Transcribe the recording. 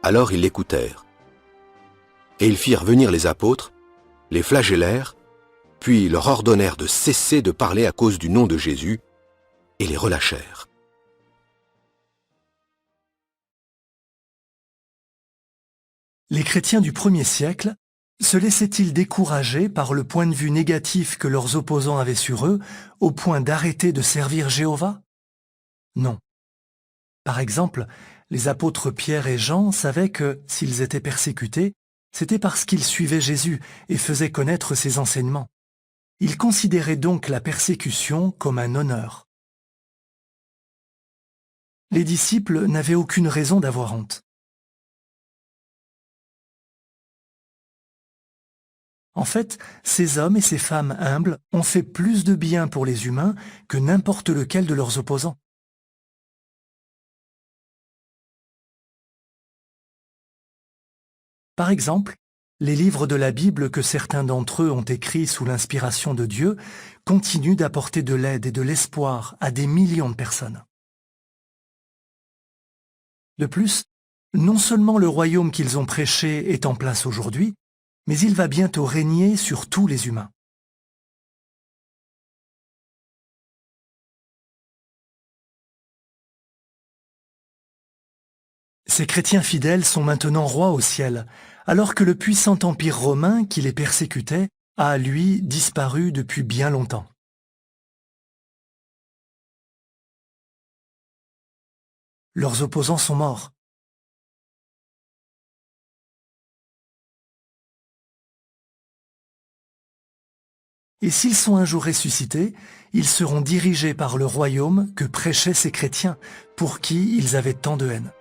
Alors ils l'écoutèrent. Et ils firent venir les apôtres, les flagellèrent, puis leur ordonnèrent de cesser de parler à cause du nom de Jésus, et les relâchèrent. Les chrétiens du 1er siècle se laissaient-ils décourager par le point de vue négatif que leurs opposants avaient sur eux, au point d'arrêter de servir Jéhovah? Non. Par exemple, les apôtres Pierre et Jean savaient que, s'ils étaient persécutés, c'était parce qu'ils suivaient Jésus et faisaient connaître ses enseignements. Ils considéraient donc la persécution comme un honneur. Les disciples n'avaient aucune raison d'avoir honte. En fait, ces hommes et ces femmes humbles ont fait plus de bien pour les humains que n'importe lequel de leurs opposants. Par exemple, les livres de la Bible que certains d'entre eux ont écrits sous l'inspiration de Dieu continuent d'apporter de l'aide et de l'espoir à des millions de personnes. De plus, non seulement le royaume qu'ils ont prêché est en place aujourd'hui, mais il va bientôt régner sur tous les humains. Ces chrétiens fidèles sont maintenant rois au ciel, alors que le puissant empire romain qui les persécutait a, lui, disparu depuis bien longtemps. Leurs opposants sont morts. Et s'ils sont un jour ressuscités, ils seront dirigés par le royaume que prêchaient ces chrétiens, pour qui ils avaient tant de haine.